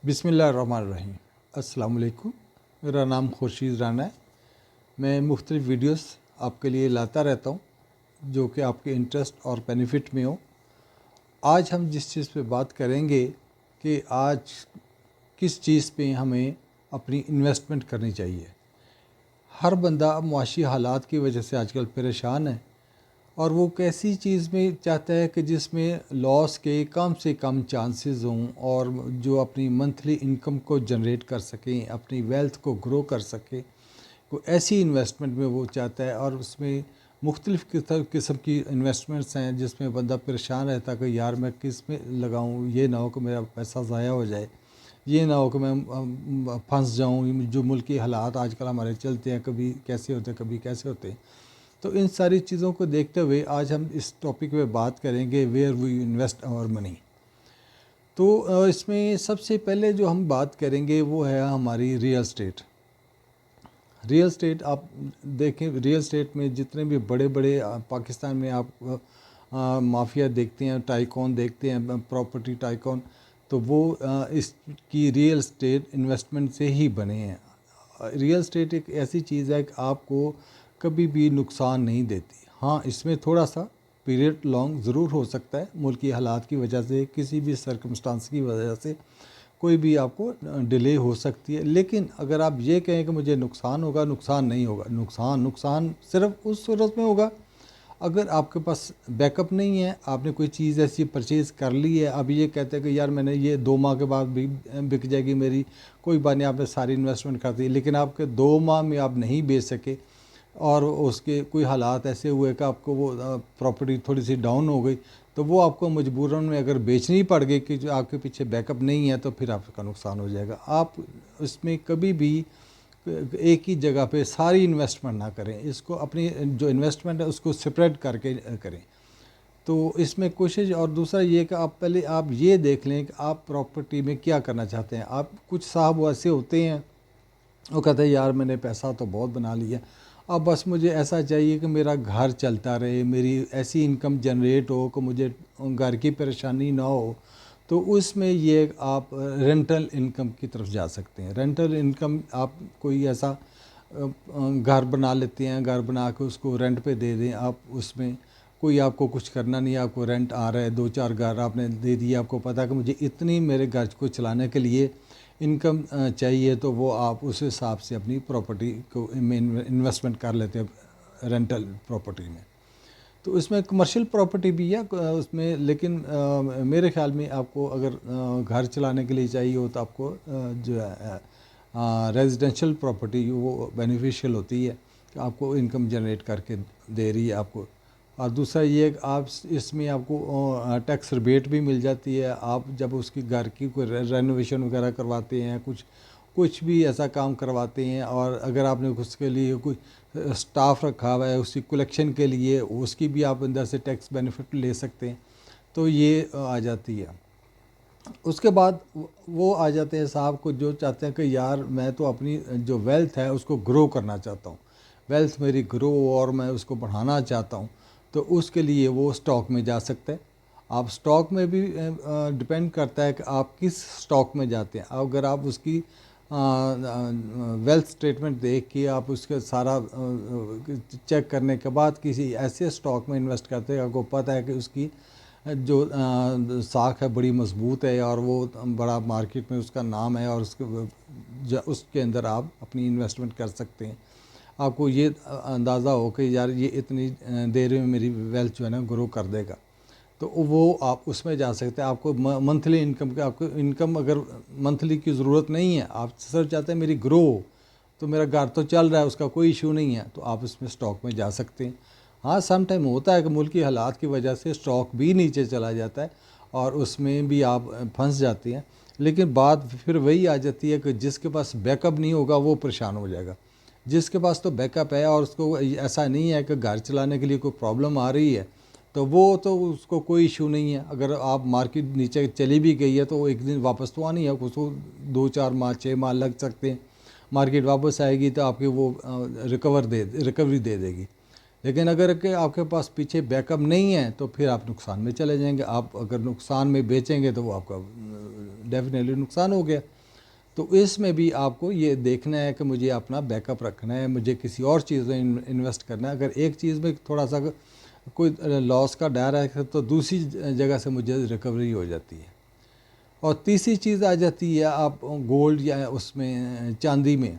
बिस्मिल्लाहिर्रहमानिर्रहीम। अस्सलाम वालेकुम। मेरा नाम खुर्शीद राना है। मैं मुख्तलिफ़ वीडियोस आपके लिए लाता रहता हूँ जो कि आपके इंटरेस्ट और बेनिफिट में हो। आज हम जिस चीज़ पे बात करेंगे कि आज किस चीज़ पे हमें अपनी इन्वेस्टमेंट करनी चाहिए। हर बंदा मुआशी हालात की वजह से आजकल परेशान है और वो कैसी चीज़ में चाहता है कि जिसमें लॉस के कम से कम चांसेस हों और जो अपनी मंथली इनकम को जनरेट कर सकें, अपनी वेल्थ को ग्रो कर सके। कोई ऐसी इन्वेस्टमेंट में वो चाहता है और उसमें मुख्तलिफ़ किस्म की इन्वेस्टमेंट्स हैं जिसमें बंदा परेशान रहता है कि यार मैं किस में लगाऊं, ये ना हो कि मेरा पैसा ज़ाया हो जाए, ये ना हो कि मैं फंस जाऊं। जो मुल्की हालात आजकल हमारे चलते हैं, कभी कैसे होते हैं कभी कैसे होते हैं। तो इन सारी चीज़ों को देखते हुए आज हम इस टॉपिक पे बात करेंगे, where we invest our money. तो इसमें सबसे पहले जो हम बात करेंगे वो है हमारी रियल स्टेट। रियल स्टेट आप देखें, रियल स्टेट में जितने भी बड़े बड़े पाकिस्तान में आप माफिया देखते हैं, टाइकॉन देखते हैं, प्रॉपर्टी टाइकॉन, तो वो इसकी रियल स्टेट इन्वेस्टमेंट से ही बने हैं। रियल स्टेट एक ऐसी चीज़ है कि आपको कभी भी नुकसान नहीं देती। हाँ, इसमें थोड़ा सा पीरियड लॉन्ग ज़रूर हो सकता है, मुल्की हालात की वजह से, किसी भी सर्कमस्टांस की वजह से कोई भी आपको डिले हो सकती है। लेकिन अगर आप ये कहें कि मुझे नुकसान होगा, नुकसान नहीं होगा। नुकसान सिर्फ उस सूरत में होगा अगर आपके पास बैकअप नहीं है। आपने कोई चीज़ ऐसी परचेज़ कर ली है, अब ये कहते हैं कि यार मैंने ये 2 माह के बाद भी बिक जाएगी मेरी, कोई बात नहीं, आपने सारी इन्वेस्टमेंट कर दी, लेकिन आपके 2 माह में आप नहीं बेच सके और उसके कोई हालात ऐसे हुए कि आपको वो प्रॉपर्टी थोड़ी सी डाउन हो गई, तो वो आपको मजबूरन में अगर बेचनी पड़ गई कि जो आपके पीछे बैकअप नहीं है, तो फिर आपका नुकसान हो जाएगा। आप इसमें कभी भी एक ही जगह पे सारी इन्वेस्टमेंट ना करें। इसको अपनी जो इन्वेस्टमेंट है उसको सेपरेट करके करें। तो इसमें कोशिश, और दूसरा ये कि आप पहले आप ये देख लें कि आप प्रॉपर्टी में क्या करना चाहते हैं। आप कुछ साहब ऐसे होते हैं, वो कहते हैं यार मैंने पैसा तो बहुत बना लिया, अब बस मुझे ऐसा चाहिए कि मेरा घर चलता रहे, मेरी ऐसी इनकम जनरेट हो कि मुझे घर की परेशानी ना हो। तो उसमें ये आप रेंटल इनकम की तरफ जा सकते हैं। रेंटल इनकम, आप कोई ऐसा घर बना लेते हैं, घर बना के उसको रेंट पे दे दें। आप उसमें कोई आपको कुछ करना नहीं है, आपको रेंट आ रहा है, 2-4 घर आपने दे दिए, आपको पता है कि मुझे इतनी मेरे घर को चलाने के लिए इनकम चाहिए, तो वो आप उस हिसाब से अपनी प्रॉपर्टी को में इन्वेस्टमेंट कर लेते हैं रेंटल प्रॉपर्टी में। तो इसमें कमर्शियल प्रॉपर्टी भी है उसमें, लेकिन मेरे ख्याल में आपको अगर घर चलाने के लिए चाहिए हो तो आपको जो है रेजिडेंशियल प्रॉपर्टी वो बेनिफिशियल होती है कि आपको इनकम जनरेट करके दे रही है आपको। और दूसरा ये कि आप इसमें आपको टैक्स रिबेट भी मिल जाती है। आप जब उसकी घर की कोई रेनोवेशन वगैरह करवाते हैं, कुछ भी ऐसा काम करवाते हैं, और अगर आपने उसके लिए कोई स्टाफ रखा हुआ है उसकी कलेक्शन के लिए, उसकी भी आप अंदर से टैक्स बेनिफिट ले सकते हैं। तो ये आ जाती है। उसके बाद वो आ जाते हैं साहब को जो चाहते हैं कि यार मैं तो अपनी जो वेल्थ है उसको ग्रो करना चाहता हूँ, वेल्थ मेरी ग्रो और मैं उसको बढ़ाना चाहता हूँ। तो उसके लिए वो स्टॉक में जा सकते हैं। आप स्टॉक में भी डिपेंड करता है कि आप किस स्टॉक में जाते हैं। अगर आप उसकी वेल्थ स्टेटमेंट देख के आप उसके सारा चेक करने के बाद किसी ऐसे स्टॉक में इन्वेस्ट करते हैं, आपको पता है कि उसकी जो साख है बड़ी मजबूत है और वो बड़ा मार्केट में उसका नाम है, और उसके अंदर आप अपनी इन्वेस्टमेंट कर सकते हैं। आपको ये अंदाज़ा हो कि यार ये इतनी देर में मेरी वेल्थ जो है ना ग्रो कर देगा, तो वो आप उसमें जा सकते हैं। आपको मंथली इनकम का, आपको इनकम अगर मंथली की ज़रूरत नहीं है, आप सिर्फ चाहते हैं मेरी ग्रो हो, तो मेरा घर तो चल रहा है उसका कोई इशू नहीं है, तो आप इसमें स्टॉक में जा सकते हैं। हाँ, सम टाइम होता है कि मुल्की हालात की वजह से स्टॉक भी नीचे चला जाता है और उसमें भी आप फंस जाते हैं। लेकिन बात फिर वही आ जाती है कि जिसके पास बैकअप नहीं होगा वो परेशान हो जाएगा। जिसके पास तो बैकअप है और उसको ऐसा नहीं है कि घर चलाने के लिए कोई प्रॉब्लम आ रही है, तो वो तो उसको कोई इशू नहीं है। अगर आप मार्केट नीचे चली भी गई है तो एक दिन वापस तो आनी है, उसको 2-4 माह 6 माह लग सकते हैं। मार्केट वापस आएगी तो आपकी वो रिकवरी दे देगी। लेकिन अगर के आपके पास पीछे बैकअप नहीं है तो फिर आप नुकसान में चले जाएंगे। आप अगर नुकसान में बेचेंगे तो वो आपका डेफिनेटली नुकसान हो गया। तो اس میں بھی آپ کو یہ دیکھنا ہے کہ مجھے اپنا بیک اپ رکھنا ہے، مجھے کسی اور چیز میں انویسٹ کرنا ہے۔ اگر ایک چیز میں تھوڑا سا کوئی لاس کا ڈر ہے تو دوسری جگہ سے مجھے ریکوری ہو جاتی ہے۔ اور تیسری چیز آ جاتی ہے، آپ گولڈ یا اس میں چاندی میں،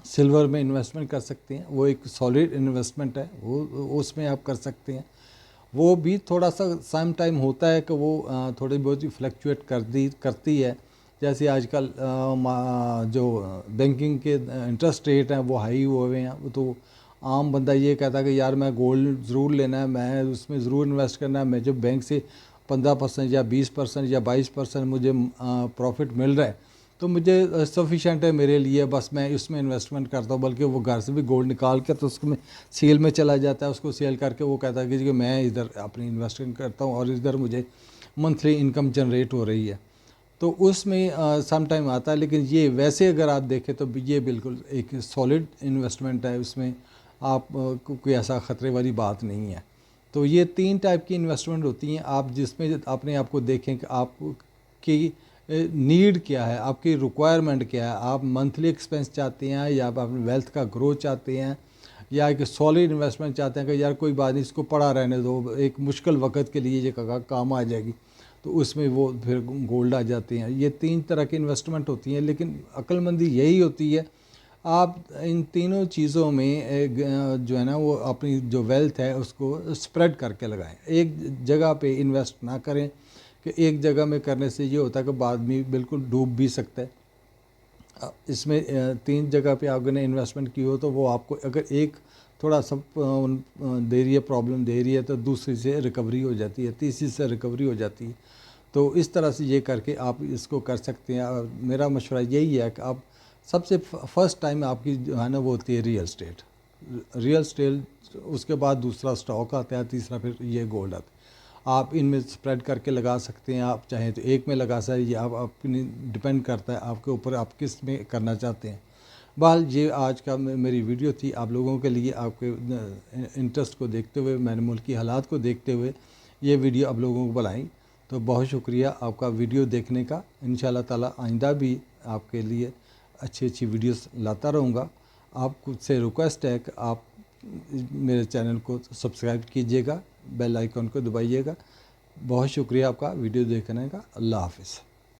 سلور میں انویسٹمنٹ کر سکتے ہیں۔ وہ ایک سالڈ انویسٹمنٹ ہے، وہ اس میں آپ کر سکتے ہیں۔ وہ بھی تھوڑا سا سیم ٹائم ہوتا ہے کہ وہ تھوڑی بہت فلیکچویٹ کرتی ہے، جیسے آج کل جو بینکنگ کے انٹرسٹ ریٹ ہیں وہ ہائی ہوئے ہیں، تو عام بندہ یہ کہتا ہے کہ یار میں گولڈ ضرور لینا ہے، میں اس میں ضرور انویسٹ کرنا ہے، میں جو بینک سے 15% یا 20% یا 22% مجھے پروفٹ مل رہا ہے تو مجھے سفیشینٹ ہے میرے لیے، بس میں اس میں انویسٹمنٹ کرتا ہوں۔ بلکہ وہ گھر سے بھی گولڈ نکال کے تو اس میں سیل میں چلا جاتا ہے، اس کو سیل کر کے وہ کہتا ہے کہ میں ادھر اپنی انویسٹمنٹ کرتا ہوں اور ادھر مجھے منتھلی انکم جنریٹ ہو رہی ہے۔ تو اس میں سم ٹائم آتا ہے، لیکن یہ ویسے اگر آپ دیکھیں تو یہ بالکل ایک سالڈ انویسٹمنٹ ہے، اس میں آپ کوئی ایسا خطرے والی بات نہیں ہے۔ تو یہ 3 ٹائپ کی انویسٹمنٹ ہوتی ہیں، آپ جس میں اپنے آپ کو دیکھیں کہ آپ کی نیڈ کیا ہے، آپ کی ریکوائرمنٹ کیا ہے، آپ منتھلی ایکسپینس چاہتے ہیں یا آپ اپنے ویلتھ کا گروتھ چاہتے ہیں یا ایک سالڈ انویسٹمنٹ چاہتے ہیں کہ یار کوئی بات نہیں اس کو پڑا رہنے دو، ایک مشکل وقت کے لیے یہ کام آ جائے گی، تو اس میں وہ پھر گولڈ آ جاتے ہیں۔ یہ 3 طرح کی انویسٹمنٹ ہوتی ہیں، لیکن عقل مندی یہی ہوتی ہے آپ ان تینوں چیزوں میں جو ہے نا وہ اپنی جو ویلتھ ہے اس کو اسپریڈ کر کے لگائیں، ایک جگہ پہ انویسٹ نہ کریں کہ ایک جگہ میں کرنے سے یہ ہوتا ہے کہ بعد میں بالکل ڈوب بھی سکتا ہے۔ اس میں 3 جگہ پہ آپ نے انویسٹمنٹ کی ہو تو وہ آپ کو اگر ایک تھوڑا سا دے رہی ہے، پرابلم دے رہی ہے، تو دوسری سے ریکوری ہو جاتی ہے، تیسری سے ریکوری ہو جاتی ہے۔ تو اس طرح سے یہ کر کے آپ اس کو کر سکتے ہیں۔ اور میرا مشورہ یہی ہے کہ آپ سب سے فرسٹ ٹائم آپ کی جو ہے نا وہ ہوتی ہے ریئل اسٹیٹ، اس کے بعد دوسرا سٹاک آتا ہے، تیسرا پھر یہ گولڈ آتا ہے۔ آپ ان میں سپریڈ کر کے لگا سکتے ہیں، آپ چاہیں تو ایک میں لگا سکتے ہیں، یہ آپ اپنی ڈپینڈ کرتا ہے آپ کے اوپر آپ کس میں کرنا چاہتے ہیں۔ بہرحال یہ آج کا میری ویڈیو تھی آپ لوگوں کے لیے، آپ کے انٹرسٹ کو دیکھتے ہوئے، میں نے ملکی حالات کو دیکھتے ہوئے یہ ویڈیو آپ لوگوں کو بنائی۔ تو بہت شکریہ آپ کا ویڈیو دیکھنے کا۔ انشاءاللہ تعالی آئندہ بھی آپ کے لیے اچھی ویڈیوز لاتا رہوں گا۔ آپ سے ریکویسٹ ہے کہ آپ میرے چینل کو سبسکرائب کیجیے گا، بیل آئیکن کو دبائیے گا۔ بہت شکریہ آپ کا ویڈیو دیکھنے کا۔ اللہ حافظ۔